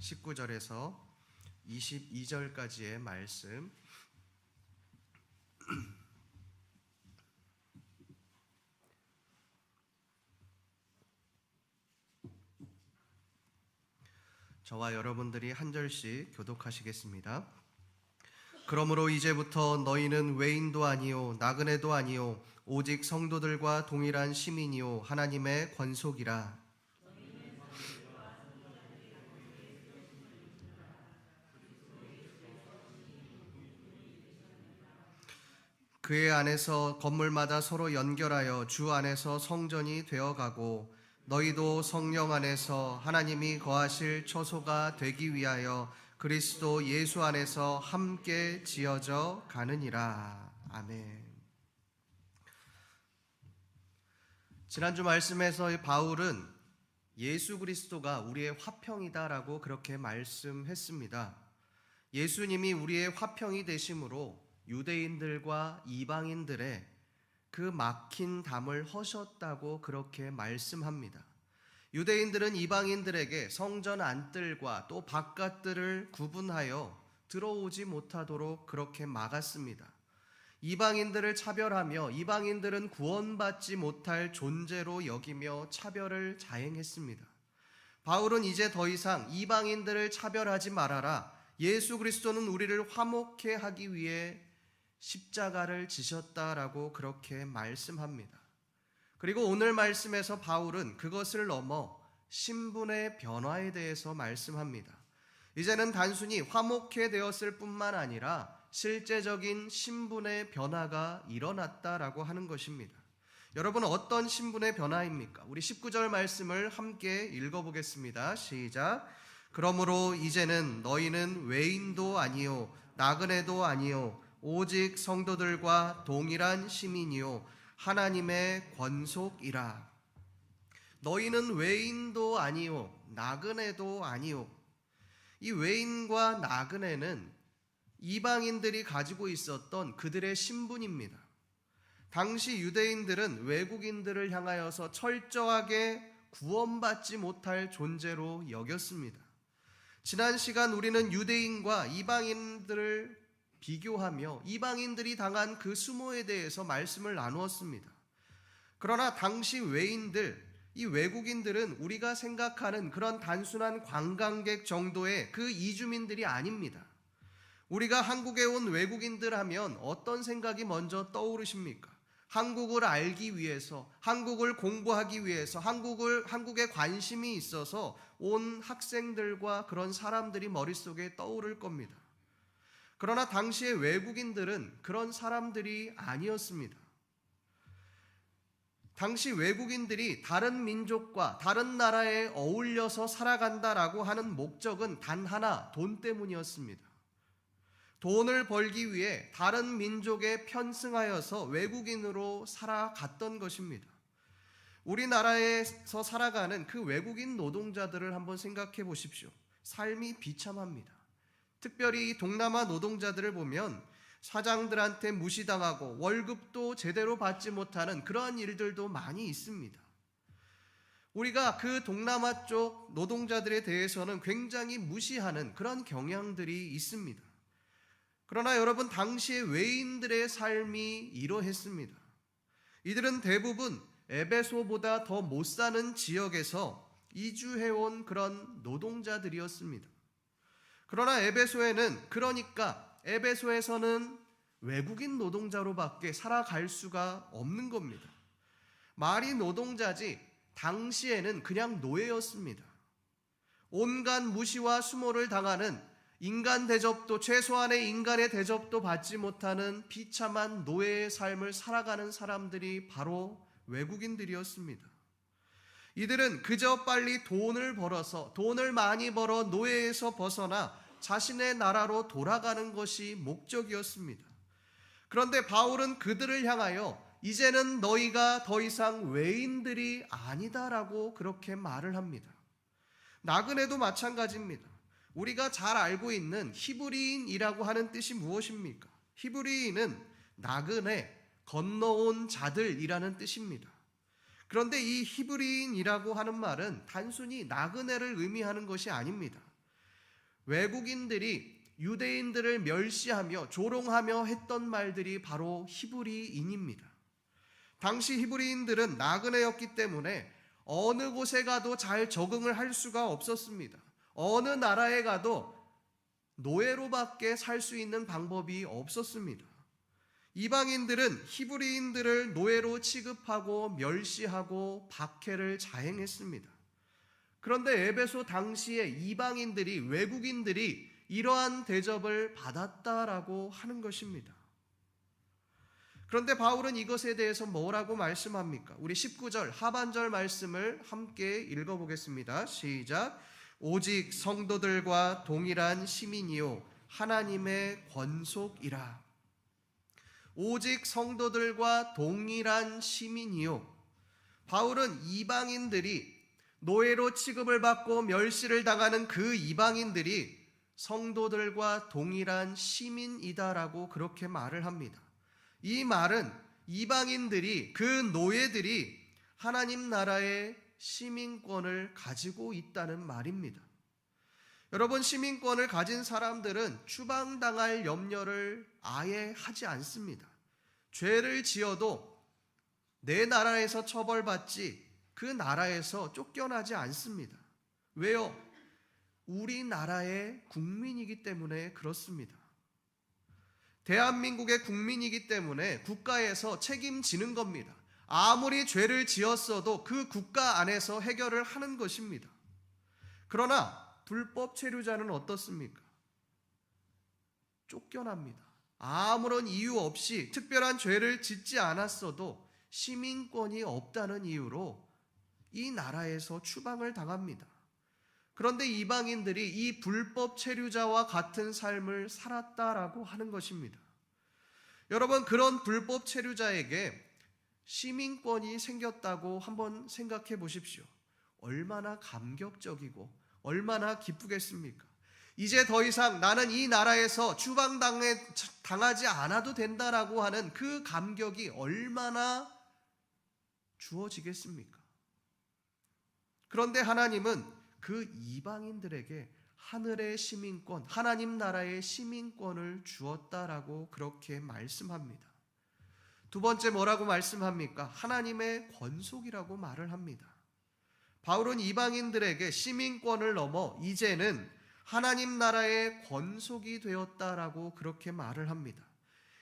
19절에서 22절까지의 말씀, 저와 여러분들이 한 절씩 교독하시겠습니다. 그러므로 이제부터 너희는 외인도 아니요 나그네도 아니요 오직 성도들과 동일한 시민이요 하나님의 권속이라. 그의 안에서 건물마다 서로 연결하여 주 안에서 성전이 되어가고 너희도 성령 안에서 하나님이 거하실 처소가 되기 위하여 그리스도 예수 안에서 함께 지어져 가느니라. 아멘. 지난주 말씀에서 바울은 예수 그리스도가 우리의 화평이다라고 그렇게 말씀했습니다. 예수님이 우리의 화평이 되심으로 유대인들과 이방인들의 그 막힌 담을 허셨다고 그렇게 말씀합니다. 유대인들은 이방인들에게 성전 안뜰과 또 바깥뜰을 구분하여 들어오지 못하도록 그렇게 막았습니다. 이방인들을 차별하며 이방인들은 구원받지 못할 존재로 여기며 차별을 자행했습니다. 바울은 이제 더 이상 이방인들을 차별하지 말아라. 예수 그리스도는 우리를 화목케 하기 위해 십자가를 지셨다라고 그렇게 말씀합니다. 그리고 오늘 말씀에서 바울은 그것을 넘어 신분의 변화에 대해서 말씀합니다. 이제는 단순히 화목케 되었을 뿐만 아니라 실제적인 신분의 변화가 일어났다라고 하는 것입니다. 여러분, 어떤 신분의 변화입니까? 우리 19절 말씀을 함께 읽어보겠습니다. 시작. 그러므로 이제는 너희는 외인도 아니요 나그네도 아니요 오직 성도들과 동일한 시민이요 하나님의 권속이라. 너희는 외인도 아니요 나그네도 아니요. 이 외인과 나그네는 이방인들이 가지고 있었던 그들의 신분입니다. 당시 유대인들은 외국인들을 향하여서 철저하게 구원받지 못할 존재로 여겼습니다. 지난 시간 우리는 유대인과 이방인들을 비교하며 이방인들이 당한 그 수모에 대해서 말씀을 나누었습니다. 그러나 당시 외인들, 이 외국인들은 우리가 생각하는 그런 단순한 관광객 정도의 그 이주민들이 아닙니다. 우리가 한국에 온 외국인들 하면 어떤 생각이 먼저 떠오르십니까? 한국을 알기 위해서, 한국을 공부하기 위해서, 한국에 관심이 있어서 온 학생들과 그런 사람들이 머릿속에 떠오를 겁니다. 그러나 당시의 외국인들은 그런 사람들이 아니었습니다. 당시 외국인들이 다른 민족과 다른 나라에 어울려서 살아간다라고 하는 목적은 단 하나, 돈 때문이었습니다. 돈을 벌기 위해 다른 민족에 편승하여서 외국인으로 살아갔던 것입니다. 우리나라에서 살아가는 그 외국인 노동자들을 한번 생각해 보십시오. 삶이 비참합니다. 특별히 동남아 노동자들을 보면 사장들한테 무시당하고 월급도 제대로 받지 못하는 그러한 일들도 많이 있습니다. 우리가 그 동남아 쪽 노동자들에 대해서는 굉장히 무시하는 그런 경향들이 있습니다. 그러나 여러분, 당시의 외인들의 삶이 이러했습니다. 이들은 대부분 에베소보다 더 못 사는 지역에서 이주해온 그런 노동자들이었습니다. 그러나 에베소에서는 외국인 노동자로밖에 살아갈 수가 없는 겁니다. 말이 노동자지 당시에는 그냥 노예였습니다. 온갖 무시와 수모를 당하는 인간 대접도, 최소한의 인간의 대접도 받지 못하는 비참한 노예의 삶을 살아가는 사람들이 바로 외국인들이었습니다. 이들은 그저 빨리 돈을 많이 벌어 노예에서 벗어나 자신의 나라로 돌아가는 것이 목적이었습니다. 그런데 바울은 그들을 향하여 이제는 너희가 더 이상 외인들이 아니다라고 그렇게 말을 합니다. 나그네도 마찬가지입니다. 우리가 잘 알고 있는 히브리인이라고 하는 뜻이 무엇입니까? 히브리인은 나그네, 건너온 자들이라는 뜻입니다. 그런데 이 히브리인이라고 하는 말은 단순히 나그네를 의미하는 것이 아닙니다. 외국인들이 유대인들을 멸시하며 조롱하며 했던 말들이 바로 히브리인입니다. 당시 히브리인들은 나그네였기 때문에 어느 곳에 가도 잘 적응을 할 수가 없었습니다. 어느 나라에 가도 노예로밖에 살 수 있는 방법이 없었습니다. 이방인들은 히브리인들을 노예로 취급하고 멸시하고 박해를 자행했습니다. 그런데 에베소 당시에 이방인들이, 외국인들이 이러한 대접을 받았다라고 하는 것입니다. 그런데 바울은 이것에 대해서 뭐라고 말씀합니까? 우리 19절 하반절 말씀을 함께 읽어보겠습니다. 시작. 오직 성도들과 동일한 시민이요 하나님의 권속이라. 오직 성도들과 동일한 시민이요. 바울은 이방인들이 노예로 취급을 받고 멸시를 당하는 그 이방인들이 성도들과 동일한 시민이다라고 그렇게 말을 합니다. 이 말은 이방인들이, 그 노예들이 하나님 나라의 시민권을 가지고 있다는 말입니다. 여러분, 시민권을 가진 사람들은 추방당할 염려를 아예 하지 않습니다. 죄를 지어도 내 나라에서 처벌받지 그 나라에서 쫓겨나지 않습니다. 왜요? 우리나라의 국민이기 때문에 그렇습니다. 대한민국의 국민이기 때문에 국가에서 책임지는 겁니다. 아무리 죄를 지었어도 그 국가 안에서 해결을 하는 것입니다. 그러나 불법 체류자는 어떻습니까? 쫓겨납니다. 아무런 이유 없이 특별한 죄를 짓지 않았어도 시민권이 없다는 이유로 이 나라에서 추방을 당합니다. 그런데 이방인들이 이 불법 체류자와 같은 삶을 살았다라고 하는 것입니다. 여러분, 그런 불법 체류자에게 시민권이 생겼다고 한번 생각해 보십시오. 얼마나 감격적이고 얼마나 기쁘겠습니까? 이제 더 이상 나는 이 나라에서 추방당하지 않아도 된다라고 하는 그 감격이 얼마나 주어지겠습니까? 그런데 하나님은 그 이방인들에게 하늘의 시민권, 하나님 나라의 시민권을 주었다라고 그렇게 말씀합니다. 두 번째 뭐라고 말씀합니까? 하나님의 권속이라고 말을 합니다. 바울은 이방인들에게 시민권을 넘어 이제는 하나님 나라의 권속이 되었다라고 그렇게 말을 합니다.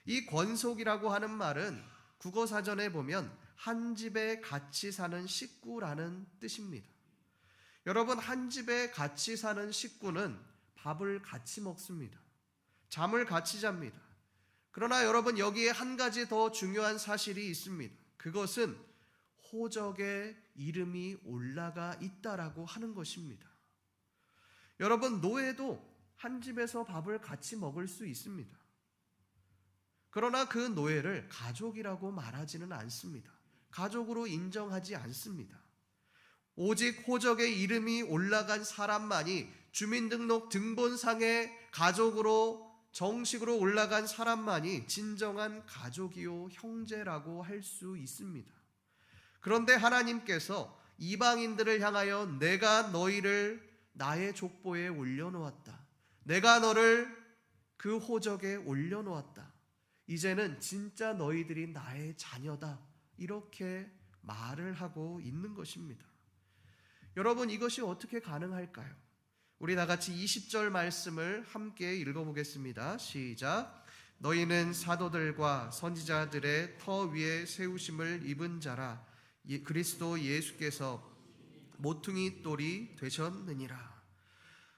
이 권속이라고 하는 말은 국어사전에 보면 한 집에 같이 사는 식구라는 뜻입니다. 여러분, 한 집에 같이 사는 식구는 밥을 같이 먹습니다. 잠을 같이 잡니다. 그러나 여러분, 여기에 한 가지 더 중요한 사실이 있습니다. 그것은 호적에 이름이 올라가 있다라고 하는 것입니다. 여러분, 노예도 한 집에서 밥을 같이 먹을 수 있습니다. 그러나 그 노예를 가족이라고 말하지는 않습니다. 가족으로 인정하지 않습니다. 오직 호적에 이름이 올라간 사람만이, 주민등록 등본상에 가족으로 정식으로 올라간 사람만이 진정한 가족이요 형제라고 할 수 있습니다. 그런데 하나님께서 이방인들을 향하여 내가 너희를 나의 족보에 올려놓았다. 내가 너를 그 호적에 올려놓았다. 이제는 진짜 너희들이 나의 자녀다. 이렇게 말을 하고 있는 것입니다. 여러분, 이것이 어떻게 가능할까요? 우리 다 같이 20절 말씀을 함께 읽어보겠습니다. 시작. 너희는 사도들과 선지자들의 터 위에 세우심을 입은 자라. 그리스도 예수께서 모퉁이 돌이 되셨느니라.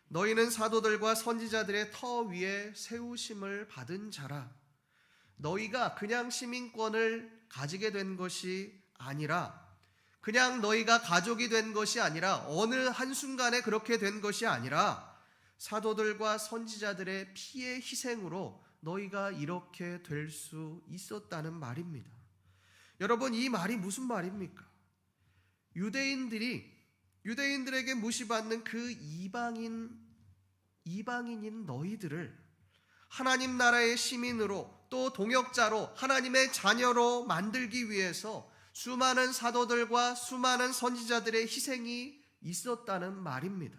너희는 사도들과 선지자들의 터 위에 세우심을 받은 자라. 너희가 그냥 시민권을 가지게 된 것이 아니라, 그냥 너희가 가족이 된 것이 아니라, 어느 한순간에 그렇게 된 것이 아니라 사도들과 선지자들의 피의 희생으로 너희가 이렇게 될 수 있었다는 말입니다. 여러분, 이 말이 무슨 말입니까? 유대인들에게 무시받는 그 이방인인 너희들을 하나님 나라의 시민으로, 또 동역자로, 하나님의 자녀로 만들기 위해서 수많은 사도들과 수많은 선지자들의 희생이 있었다는 말입니다.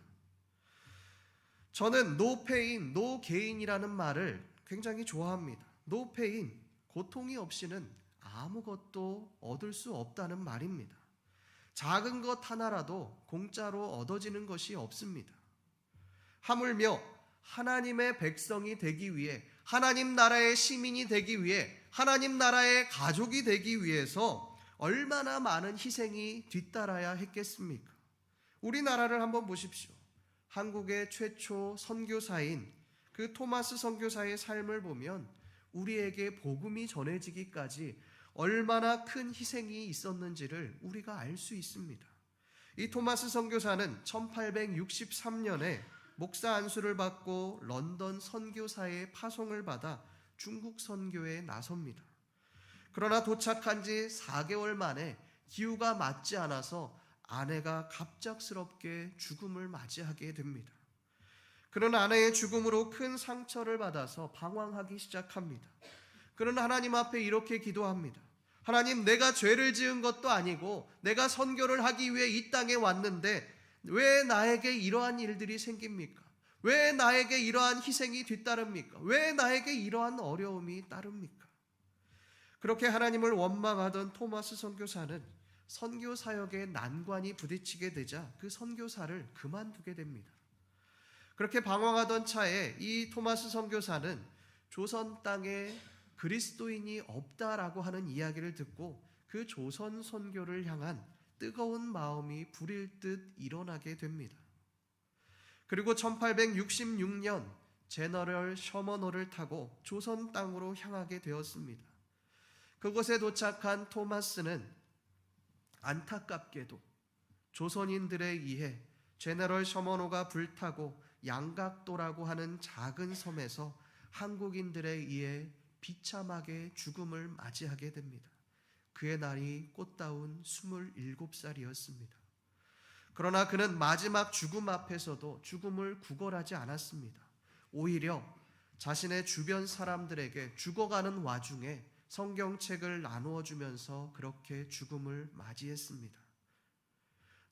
저는 no pain, no gain이라는 말을 굉장히 좋아합니다. no pain, 고통이 없이는 아무것도 얻을 수 없다는 말입니다. 작은 것 하나라도 공짜로 얻어지는 것이 없습니다. 하물며 하나님의 백성이 되기 위해, 하나님 나라의 시민이 되기 위해, 하나님 나라의 가족이 되기 위해서 얼마나 많은 희생이 뒤따라야 했겠습니까? 우리나라를 한번 보십시오. 한국의 최초 선교사인 그 토마스 선교사의 삶을 보면 우리에게 복음이 전해지기까지 얼마나 큰 희생이 있었는지를 우리가 알 수 있습니다. 이 토마스 선교사는 1863년에 목사 안수를 받고 런던 선교사의 파송을 받아 중국 선교에 나섭니다. 그러나 도착한 지 4개월 만에 기후가 맞지 않아서 아내가 갑작스럽게 죽음을 맞이하게 됩니다. 그런 아내의 죽음으로 큰 상처를 받아서 방황하기 시작합니다. 그는 하나님 앞에 이렇게 기도합니다. 하나님, 내가 죄를 지은 것도 아니고 내가 선교를 하기 위해 이 땅에 왔는데 왜 나에게 이러한 일들이 생깁니까? 왜 나에게 이러한 희생이 뒤따릅니까? 왜 나에게 이러한 어려움이 따릅니까? 그렇게 하나님을 원망하던 토마스 선교사는 선교 사역에 난관이 부딪히게 되자 그 선교사를 그만두게 됩니다. 그렇게 방황하던 차에 이 토마스 선교사는 조선 땅에 그리스도인이 없다라고 하는 이야기를 듣고 그 조선 선교를 향한 뜨거운 마음이 불일 듯 일어나게 됩니다. 그리고 1866년 제너럴 셔먼호를 타고 조선 땅으로 향하게 되었습니다. 그곳에 도착한 토마스는 안타깝게도 조선인들에 의해 제너럴 셔먼호가 불타고 양각도라고 하는 작은 섬에서 한국인들에 의해 비참하게 죽음을 맞이하게 됩니다. 그의 나이 꽃다운 27살이었습니다. 그러나 그는 마지막 죽음 앞에서도 죽음을 구걸하지 않았습니다. 오히려 자신의 주변 사람들에게 죽어가는 와중에 성경책을 나누어 주면서 그렇게 죽음을 맞이했습니다.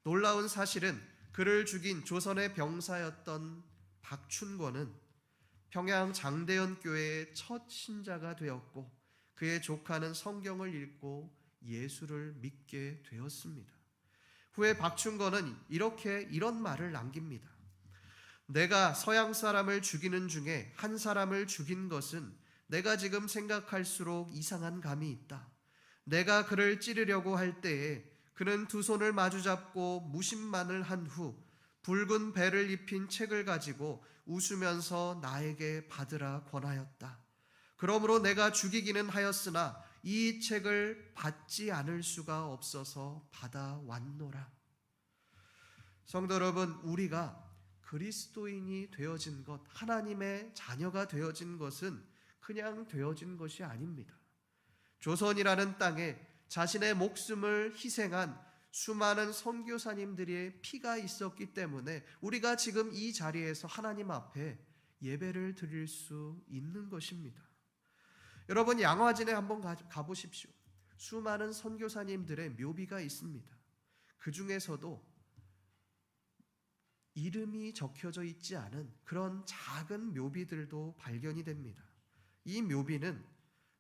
놀라운 사실은 그를 죽인 조선의 병사였던 박춘권은 평양 장대현 교회의 첫 신자가 되었고 그의 조카는 성경을 읽고 예수를 믿게 되었습니다. 후에 박춘권은 이런 말을 남깁니다. 내가 서양 사람을 죽이는 중에 한 사람을 죽인 것은 내가 지금 생각할수록 이상한 감이 있다. 내가 그를 찌르려고 할 때에 그는 두 손을 마주잡고 무심만을 한 후 붉은 배를 입힌 책을 가지고 웃으면서 나에게 받으라 권하였다. 그러므로 내가 죽이기는 하였으나 이 책을 받지 않을 수가 없어서 받아왔노라. 성도 여러분, 우리가 그리스도인이 되어진 것, 하나님의 자녀가 되어진 것은 그냥 되어진 것이 아닙니다. 조선이라는 땅에 자신의 목숨을 희생한 수많은 선교사님들의 피가 있었기 때문에 우리가 지금 이 자리에서 하나님 앞에 예배를 드릴 수 있는 것입니다. 여러분, 양화진에 한번 가보십시오. 수많은 선교사님들의 묘비가 있습니다. 그 중에서도 이름이 적혀져 있지 않은 그런 작은 묘비들도 발견이 됩니다. 이 묘비는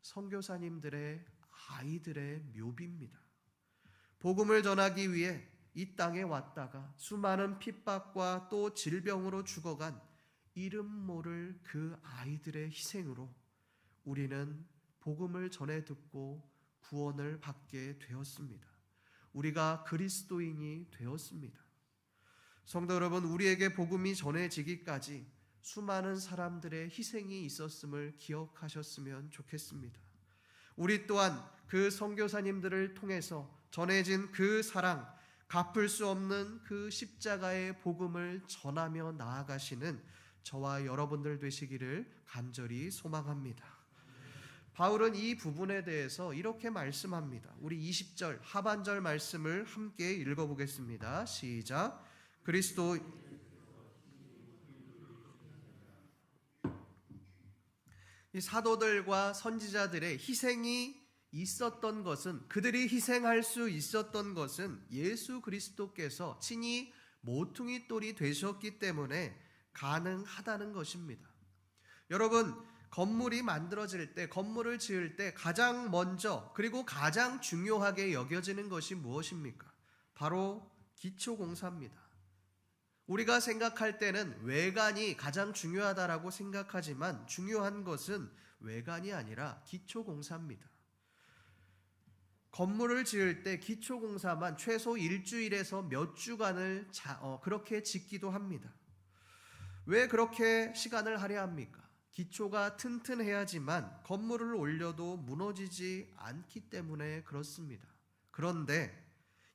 선교사님들의 아이들의 묘비입니다. 복음을 전하기 위해 이 땅에 왔다가 수많은 핍박과 또 질병으로 죽어간 이름 모를 그 아이들의 희생으로 우리는 복음을 전해 듣고 구원을 받게 되었습니다. 우리가 그리스도인이 되었습니다. 성도 여러분, 우리에게 복음이 전해지기까지 수많은 사람들의 희생이 있었음을 기억하셨으면 좋겠습니다. 우리 또한 그 선교사님들을 통해서 전해진 그 사랑, 갚을 수 없는 그 십자가의 복음을 전하며 나아가시는 저와 여러분들 되시기를 간절히 소망합니다. 바울은 이 부분에 대해서 이렇게 말씀합니다. 우리 20절 하반절 말씀을 함께 읽어보겠습니다. 시작. 그리스도 이 사도들과 선지자들의 희생이 있었던 것은, 그들이 희생할 수 있었던 것은 예수 그리스도께서 친히 모퉁이 돌이 되셨기 때문에 가능하다는 것입니다. 여러분, 건물이 만들어질 때, 건물을 지을 때 가장 먼저 그리고 가장 중요하게 여겨지는 것이 무엇입니까? 바로 기초공사입니다. 우리가 생각할 때는 외관이 가장 중요하다라고 생각하지만 중요한 것은 외관이 아니라 기초공사입니다. 건물을 지을 때 기초공사만 최소 일주일에서 몇 주간을 그렇게 짓기도 합니다. 왜 그렇게 시간을 하려 합니까? 기초가 튼튼해야지만 건물을 올려도 무너지지 않기 때문에 그렇습니다. 그런데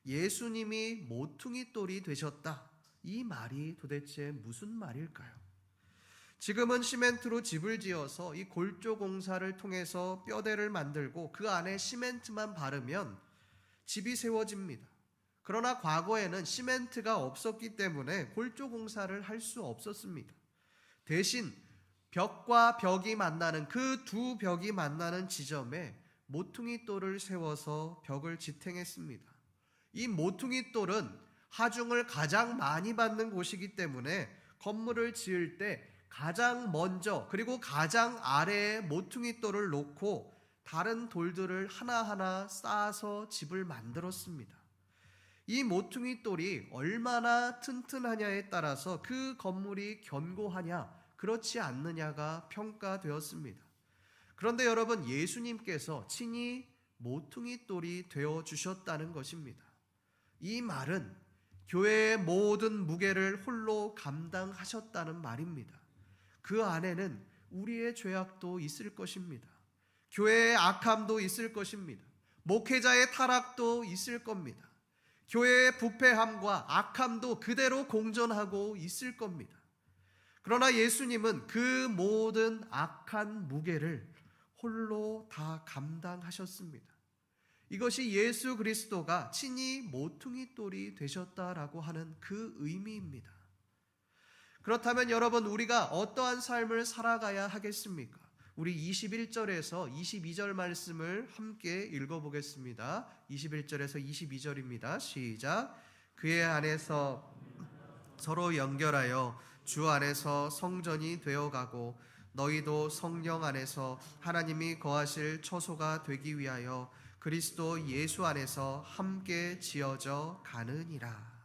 예수님이 모퉁이 돌이 되셨다. 이 말이 도대체 무슨 말일까요? 지금은 시멘트로 집을 지어서 이 골조 공사를 통해서 뼈대를 만들고 그 안에 시멘트만 바르면 집이 세워집니다. 그러나 과거에는 시멘트가 없었기 때문에 골조 공사를 할 수 없었습니다. 대신 벽과 벽이 만나는 그 두 벽이 만나는 지점에 모퉁이 돌을 세워서 벽을 지탱했습니다. 이 모퉁이 돌은 하중을 가장 많이 받는 곳이기 때문에 건물을 지을 때 가장 먼저 그리고 가장 아래에 모퉁이 돌을 놓고 다른 돌들을 하나하나 쌓아서 집을 만들었습니다. 이 모퉁이 돌이 얼마나 튼튼하냐에 따라서 그 건물이 견고하냐 그렇지 않느냐가 평가되었습니다. 그런데 여러분, 예수님께서 친히 모퉁이 돌이 되어 주셨다는 것입니다. 이 말은 교회의 모든 무게를 홀로 감당하셨다는 말입니다. 그 안에는 우리의 죄악도 있을 것입니다. 교회의 악함도 있을 것입니다. 목회자의 타락도 있을 겁니다. 교회의 부패함과 악함도 그대로 공존하고 있을 겁니다. 그러나 예수님은 그 모든 악한 무게를 홀로 다 감당하셨습니다. 이것이 예수 그리스도가 친히 모퉁이 돌이 되셨다라고 하는 그 의미입니다. 그렇다면 여러분, 우리가 어떠한 삶을 살아가야 하겠습니까? 우리 21절에서 22절 말씀을 함께 읽어보겠습니다. 21절에서 22절입니다. 시작. 그의 안에서 서로 연결하여 주 안에서 성전이 되어가고 너희도 성령 안에서 하나님이 거하실 처소가 되기 위하여 그리스도 예수 안에서 함께 지어져 가느니라.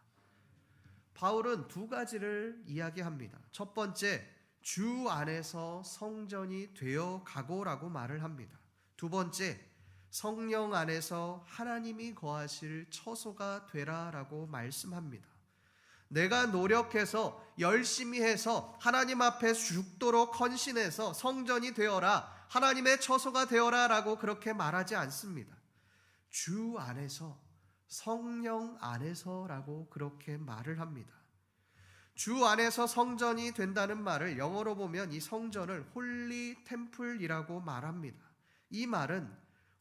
바울은 두 가지를 이야기합니다. 첫 번째, 주 안에서 성전이 되어 가고라고 말을 합니다. 두 번째, 성령 안에서 하나님이 거하실 처소가 되라라고 말씀합니다. 내가 노력해서 열심히 해서 하나님 앞에 죽도록 헌신해서 성전이 되어라, 하나님의 처소가 되어라 라고 그렇게 말하지 않습니다. 주 안에서, 성령 안에서라고 그렇게 말을 합니다. 주 안에서 성전이 된다는 말을 영어로 보면 이 성전을 홀리 템플이라고 말합니다. 이 말은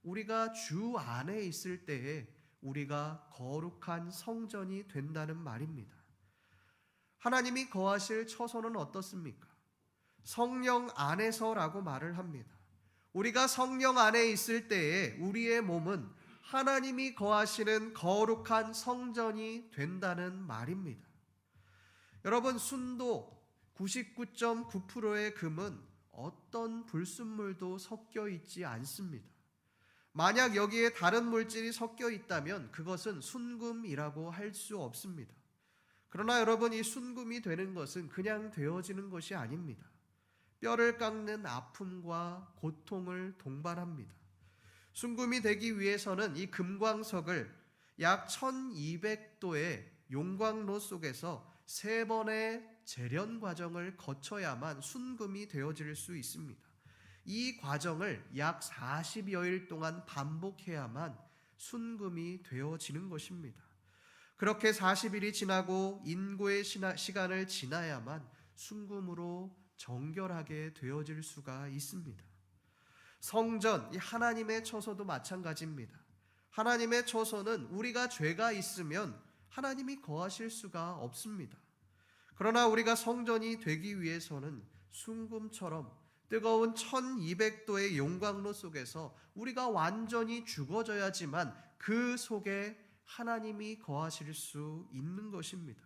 우리가 주 안에 있을 때에 우리가 거룩한 성전이 된다는 말입니다. 하나님이 거하실 처소는 어떻습니까? 성령 안에서라고 말을 합니다. 우리가 성령 안에 있을 때에 우리의 몸은 하나님이 거하시는 거룩한 성전이 된다는 말입니다. 여러분, 순도 99.9%의 금은 어떤 불순물도 섞여 있지 않습니다. 만약 여기에 다른 물질이 섞여 있다면 그것은 순금이라고 할 수 없습니다. 그러나 여러분, 이 순금이 되는 것은 그냥 되어지는 것이 아닙니다. 뼈를 깎는 아픔과 고통을 동반합니다. 순금이 되기 위해서는 이 금광석을 약 1200도의 용광로 속에서 3번의 재련 과정을 거쳐야만 순금이 되어질 수 있습니다. 이 과정을 약 40여일 동안 반복해야만 순금이 되어지는 것입니다. 그렇게 40일이 지나고 인고의 시간을 지나야만 순금으로 정결하게 되어질 수가 있습니다. 성전, 이 하나님의 처소도 마찬가지입니다. 하나님의 처소는 우리가 죄가 있으면 하나님이 거하실 수가 없습니다. 그러나 우리가 성전이 되기 위해서는 순금처럼 뜨거운 1200도의 용광로 속에서 우리가 완전히 죽어져야지만 그 속에 하나님이 거하실 수 있는 것입니다.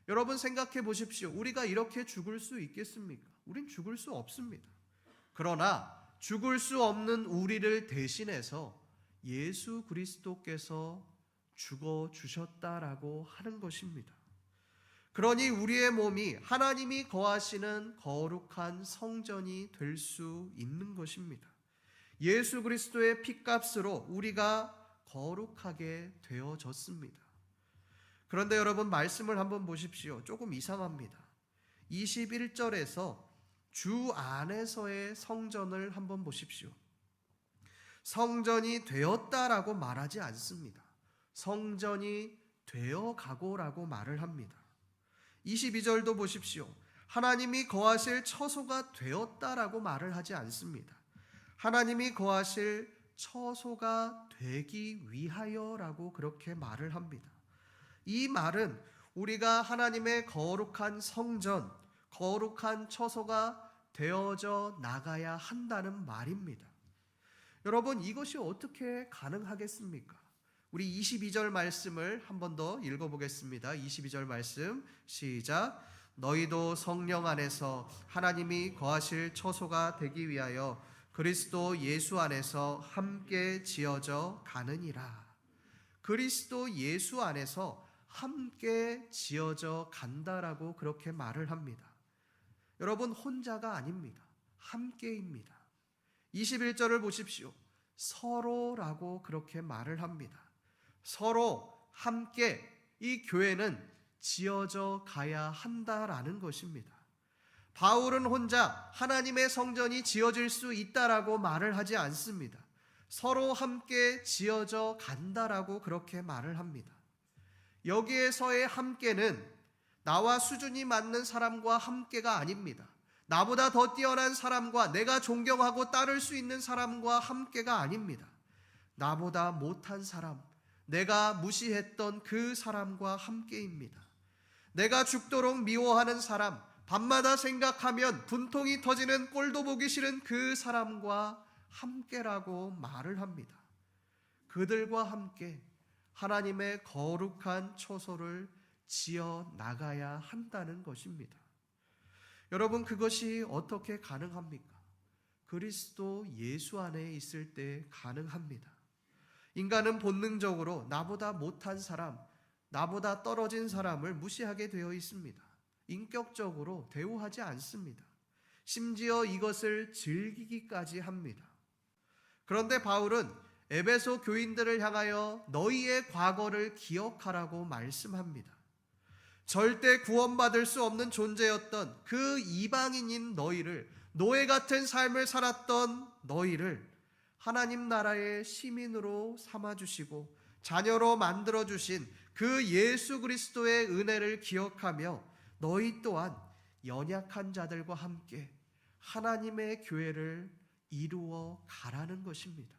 여러분 생각해 보십시오. 우리가 이렇게 죽을 수 있겠습니까? 우린 죽을 수 없습니다. 그러나 죽을 수 없는 우리를 대신해서 예수 그리스도께서 죽어 주셨다라고 하는 것입니다. 그러니 우리의 몸이 하나님이 거하시는 거룩한 성전이 될 수 있는 것입니다. 예수 그리스도의 피값으로 우리가 거룩하게 되어졌습니다. 그런데 여러분 말씀을 한번 보십시오. 조금 이상합니다. 21절에서 주 안에서의 성전을 한번 보십시오. 성전이 되었다라고 말하지 않습니다. 성전이 되어가고라고 말을 합니다. 22절도 보십시오. 하나님이 거하실 처소가 되었다라고 말을 하지 않습니다. 하나님이 거하실 처소가 되기 위하여라고 그렇게 말을 합니다. 이 말은 우리가 하나님의 거룩한 성전, 거룩한 처소가 되어져 나가야 한다는 말입니다. 여러분, 이것이 어떻게 가능하겠습니까? 우리 22절 말씀을 한 번 더 읽어보겠습니다. 22절 말씀 시작. 너희도 성령 안에서 하나님이 거하실 처소가 되기 위하여 그리스도 예수 안에서 함께 지어져 가느니라. 그리스도 예수 안에서 함께 지어져 간다라고 그렇게 말을 합니다. 여러분, 혼자가 아닙니다. 함께입니다. 21절을 보십시오. 서로라고 그렇게 말을 합니다. 서로 함께 이 교회는 지어져 가야 한다라는 것입니다. 바울은 혼자 하나님의 성전이 지어질 수 있다라고 말을 하지 않습니다. 서로 함께 지어져 간다라고 그렇게 말을 합니다. 여기에서의 함께는 나와 수준이 맞는 사람과 함께가 아닙니다. 나보다 더 뛰어난 사람과 내가 존경하고 따를 수 있는 사람과 함께가 아닙니다. 나보다 못한 사람, 내가 무시했던 그 사람과 함께입니다. 내가 죽도록 미워하는 사람, 밤마다 생각하면 분통이 터지는 꼴도 보기 싫은 그 사람과 함께라고 말을 합니다. 그들과 함께 하나님의 거룩한 처소를 지어 나가야 한다는 것입니다. 여러분, 그것이 어떻게 가능합니까? 그리스도 예수 안에 있을 때 가능합니다. 인간은 본능적으로 나보다 못한 사람, 나보다 떨어진 사람을 무시하게 되어 있습니다. 인격적으로 대우하지 않습니다. 심지어 이것을 즐기기까지 합니다. 그런데 바울은 에베소 교인들을 향하여 너희의 과거를 기억하라고 말씀합니다. 절대 구원받을 수 없는 존재였던 그 이방인인 너희를, 노예 같은 삶을 살았던 너희를 하나님 나라의 시민으로 삼아주시고 자녀로 만들어주신 그 예수 그리스도의 은혜를 기억하며 너희 또한 연약한 자들과 함께 하나님의 교회를 이루어 가라는 것입니다.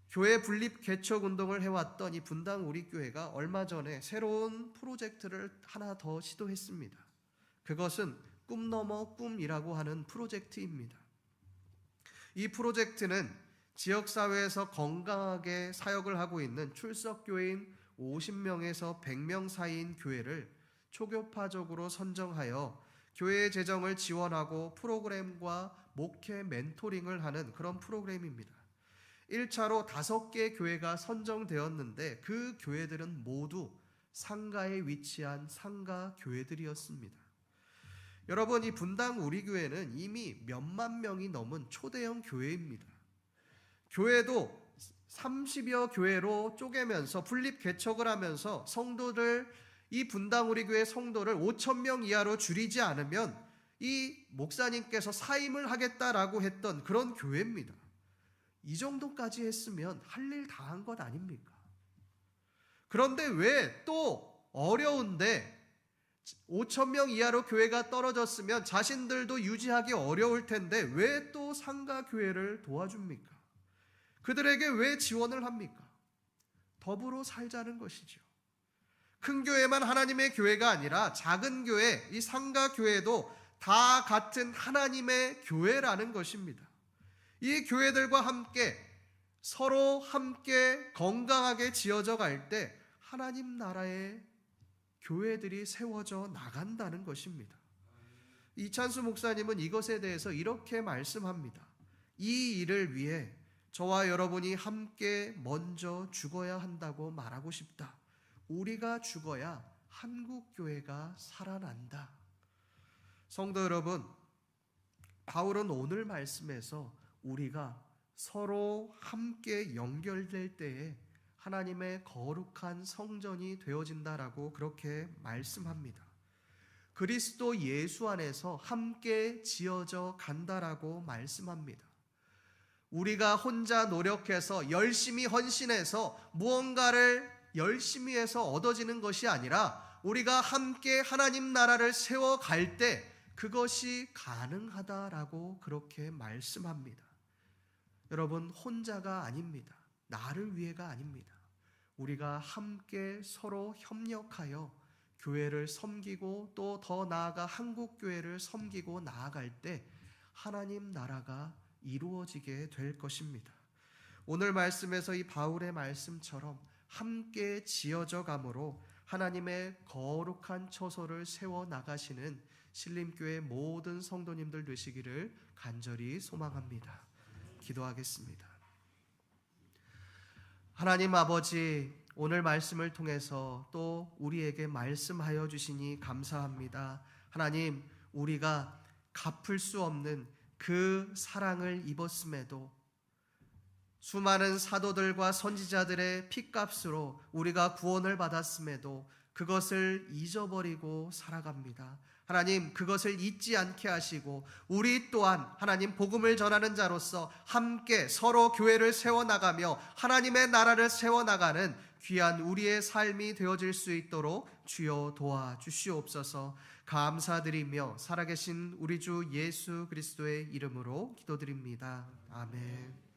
교회 분립 개척 운동을 해왔던 이 분당 우리 교회가 얼마 전에 새로운 프로젝트를 하나 더 시도했습니다. 그것은 꿈 넘어 꿈이라고 하는 프로젝트입니다. 이 프로젝트는 지역사회에서 건강하게 사역을 하고 있는 출석교인 50명에서 100명 사이인 교회를 초교파적으로 선정하여 교회의 재정을 지원하고 프로그램과 목회 멘토링을 하는 그런 프로그램입니다. 1차로 5개 교회가 선정되었는데 그 교회들은 모두 상가에 위치한 상가 교회들이었습니다. 여러분, 이 분당 우리 교회는 이미 몇만 명이 넘은 초대형 교회입니다. 교회도 30여 교회로 쪼개면서 분립 개척을 하면서 성도들, 이 분당 우리 교회 성도를 5,000명 이하로 줄이지 않으면 이 목사님께서 사임을 하겠다라고 했던 그런 교회입니다. 이 정도까지 했으면 할 일 다 한 것 아닙니까? 그런데 왜 또 어려운데 5,000명 이하로 교회가 떨어졌으면 자신들도 유지하기 어려울 텐데 왜 또 상가 교회를 도와줍니까? 그들에게 왜 지원을 합니까? 더불어 살자는 것이죠. 큰 교회만 하나님의 교회가 아니라 작은 교회, 이 상가 교회도 다 같은 하나님의 교회라는 것입니다. 이 교회들과 함께 서로 함께 건강하게 지어져 갈 때 하나님 나라의 교회들이 세워져 나간다는 것입니다. 이찬수 목사님은 이것에 대해서 이렇게 말씀합니다. 이 일을 위해 저와 여러분이 함께 먼저 죽어야 한다고 말하고 싶다. 우리가 죽어야 한국교회가 살아난다. 성도 여러분, 바울은 오늘 말씀에서 우리가 서로 함께 연결될 때에 하나님의 거룩한 성전이 되어진다라고 그렇게 말씀합니다. 그리스도 예수 안에서 함께 지어져 간다라고 말씀합니다. 우리가 혼자 노력해서 열심히 헌신해서 무언가를 열심히 해서 얻어지는 것이 아니라 우리가 함께 하나님 나라를 세워갈 때 그것이 가능하다라고 그렇게 말씀합니다. 여러분, 혼자가 아닙니다. 나를 위해가 아닙니다. 우리가 함께 서로 협력하여 교회를 섬기고 또 더 나아가 한국교회를 섬기고 나아갈 때 하나님 나라가 이루어지게 될 것입니다. 오늘 말씀에서 이 바울의 말씀처럼 함께 지어져 감으로 하나님의 거룩한 처소를 세워 나가시는 신림교회 모든 성도님들 되시기를 간절히 소망합니다. 기도하겠습니다. 하나님 아버지, 오늘 말씀을 통해서 또 우리에게 말씀하여 주시니 감사합니다. 하나님, 우리가 갚을 수 없는 그 사랑을 입었음에도 수많은 사도들과 선지자들의 피값으로 우리가 구원을 받았음에도 그것을 잊어버리고 살아갑니다. 하나님, 그것을 잊지 않게 하시고 우리 또한 하나님 복음을 전하는 자로서 함께 서로 교회를 세워나가며 하나님의 나라를 세워나가는 귀한 우리의 삶이 되어질 수 있도록 주여 도와주시옵소서. 감사드리며 살아계신 우리 주 예수 그리스도의 이름으로 기도드립니다. 아멘.